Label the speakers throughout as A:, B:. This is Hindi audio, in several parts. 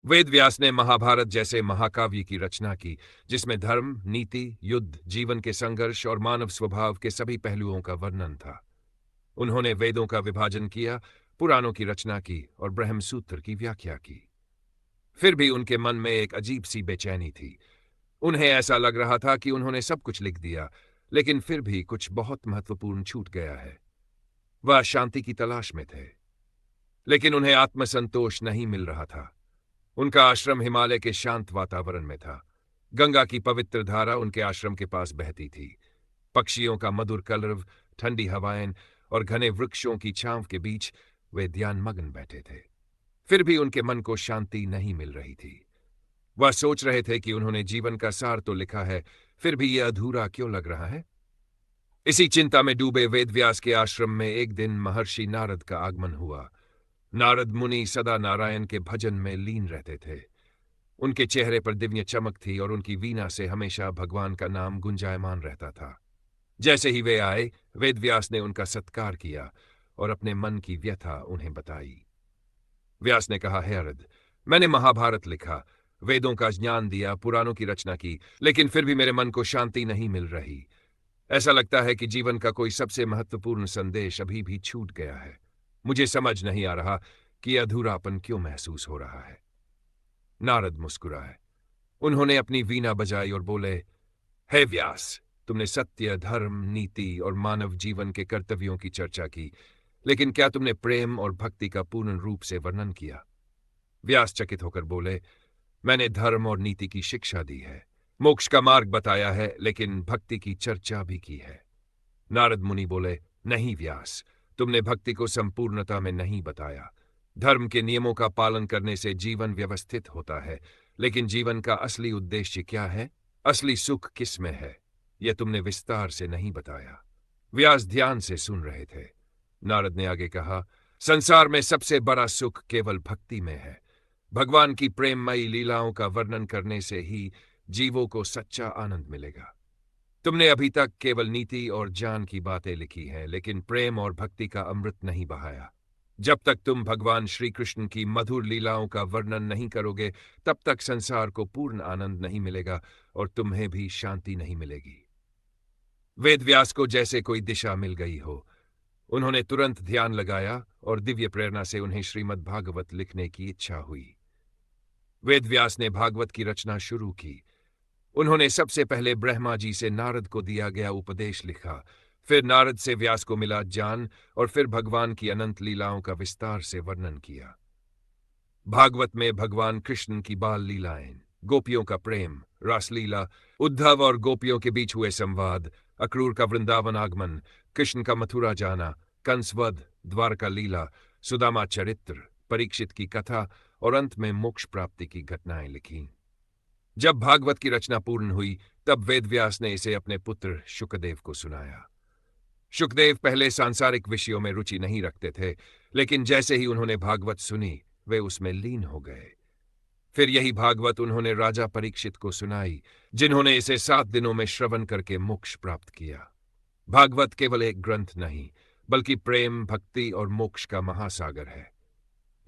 A: वेद व्यास ने महाभारत जैसे महाकाव्य की रचना की, जिसमें धर्म, नीति, युद्ध, जीवन के संघर्ष और मानव स्वभाव के सभी पहलुओं का वर्णन था। उन्होंने वेदों का विभाजन किया, पुराणों की रचना की और ब्रह्म सूत्र की व्याख्या की। फिर भी उनके मन में एक अजीब सी बेचैनी थी। उन्हें ऐसा लग रहा था कि उन्होंने सब कुछ लिख दिया, लेकिन फिर भी कुछ बहुत महत्वपूर्ण छूट गया है। वह शांति की तलाश में थे, लेकिन उन्हें आत्मसंतोष नहीं मिल रहा था। उनका आश्रम हिमालय के शांत वातावरण में था। गंगा की पवित्र धारा उनके आश्रम के पास बहती थी। पक्षियों का मधुर कलरव, ठंडी हवाएं और घने वृक्षों की छांव के बीच वे ध्यानमग्न बैठे थे। फिर भी उनके मन को शांति नहीं मिल रही थी। वह सोच रहे थे कि उन्होंने जीवन का सार तो लिखा है, फिर भी यह अधूरा क्यों लग रहा है। इसी चिंता में डूबे वेदव्यास के आश्रम में एक दिन महर्षि नारद का आगमन हुआ। नारद मुनि सदा नारायण के भजन में लीन रहते थे। उनके चेहरे पर दिव्य चमक थी और उनकी वीणा से हमेशा भगवान का नाम गुंजायमान रहता था। जैसे ही वे आए, वेदव्यास ने उनका सत्कार किया और अपने मन की व्यथा उन्हें बताई। व्यास ने कहा, हे अरद, मैंने महाभारत लिखा, वेदों का ज्ञान दिया, पुराणों की रचना की, लेकिन फिर भी मेरे मन को शांति नहीं मिल रही। ऐसा लगता है कि जीवन का कोई सबसे महत्वपूर्ण संदेश अभी भी छूट गया है। मुझे समझ नहीं आ रहा कि अधूरापन क्यों महसूस हो रहा है। नारद मुस्कुराए। उन्होंने अपनी वीणा बजाई और बोले, हे व्यास, तुमने सत्य, धर्म, नीति और मानव जीवन के कर्तव्यों की चर्चा की, लेकिन क्या तुमने प्रेम और भक्ति का पूर्ण रूप से वर्णन किया? व्यास चकित होकर बोले, मैंने धर्म और नीति की शिक्षा दी है, मोक्ष का मार्ग बताया है, लेकिन भक्ति की चर्चा भी की है। नारद मुनि बोले, नहीं व्यास, तुमने भक्ति को संपूर्णता में नहीं बताया। धर्म के नियमों का पालन करने से जीवन व्यवस्थित होता है, लेकिन जीवन का असली उद्देश्य क्या है, असली सुख किस में है, यह तुमने विस्तार से नहीं बताया। व्यास ध्यान से सुन रहे थे। नारद ने आगे कहा, संसार में सबसे बड़ा सुख केवल भक्ति में है। भगवान की प्रेममयी लीलाओं का वर्णन करने से ही जीवों को सच्चा आनंद मिलेगा। तुमने अभी तक केवल नीति और ज्ञान की बातें लिखी हैं, लेकिन प्रेम और भक्ति का अमृत नहीं बहाया। जब तक तुम भगवान श्री कृष्ण की मधुर लीलाओं का वर्णन नहीं करोगे, तब तक संसार को पूर्ण आनंद नहीं मिलेगा और तुम्हें भी शांति नहीं मिलेगी। वेदव्यास को जैसे कोई दिशा मिल गई हो। उन्होंने तुरंत ध्यान लगाया और दिव्य प्रेरणा से उन्हें श्रीमद् भागवत लिखने की इच्छा हुई। वेदव्यास ने भागवत की रचना शुरू की। उन्होंने सबसे पहले ब्रह्मा जी से नारद को दिया गया उपदेश लिखा, फिर नारद से व्यास को मिला ज्ञान और फिर भगवान की अनंत लीलाओं का विस्तार से वर्णन किया। भागवत में भगवान कृष्ण की बाल लीलाएं, गोपियों का प्रेम, रासलीला, उद्धव और गोपियों के बीच हुए संवाद, अक्रूर का वृंदावन आगमन, कृष्ण का मथुरा जाना, कंसवध, द्वारका लीला, सुदामा चरित्र, परीक्षित की कथा और अंत में मोक्ष प्राप्ति की घटनाएं लिखी। जब भागवत की रचना पूर्ण हुई, तब वेदव्यास ने इसे अपने पुत्र शुकदेव को सुनाया। शुकदेव पहले सांसारिक विषयों में रुचि नहीं रखते थे, लेकिन जैसे ही उन्होंने भागवत सुनी, वे उसमें लीन हो गए। फिर यही भागवत उन्होंने राजा परीक्षित को सुनाई, जिन्होंने इसे 7 दिनों में श्रवण करके मोक्ष प्राप्त किया। भागवत केवल एक ग्रंथ नहीं, बल्कि प्रेम, भक्ति और मोक्ष का महासागर है।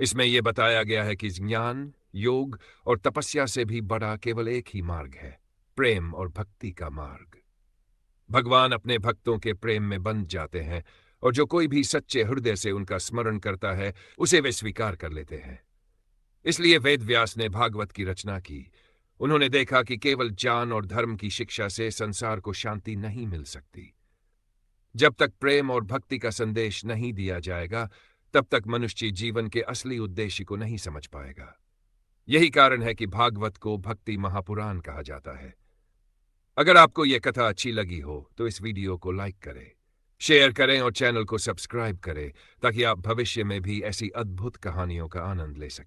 A: इसमें यह बताया गया है कि ज्ञान, योग और तपस्या से भी बड़ा केवल एक ही मार्ग है, प्रेम और भक्ति का मार्ग। भगवान अपने भक्तों के प्रेम में बंध जाते हैं और जो कोई भी सच्चे हृदय से उनका स्मरण करता है, उसे वे स्वीकार कर लेते हैं। इसलिए वेदव्यास ने भागवत की रचना की। उन्होंने देखा कि केवल ज्ञान और धर्म की शिक्षा से संसार को शांति नहीं मिल सकती। जब तक प्रेम और भक्ति का संदेश नहीं दिया जाएगा, तब तक मनुष्य जीवन के असली उद्देश्य को नहीं समझ पाएगा। यही कारण है कि भागवत को भक्ति महापुराण कहा जाता है। अगर आपको यह कथा अच्छी लगी हो तो इस वीडियो को लाइक करें, शेयर करें और चैनल को सब्सक्राइब करें, ताकि आप भविष्य में भी ऐसी अद्भुत कहानियों का आनंद ले सकें।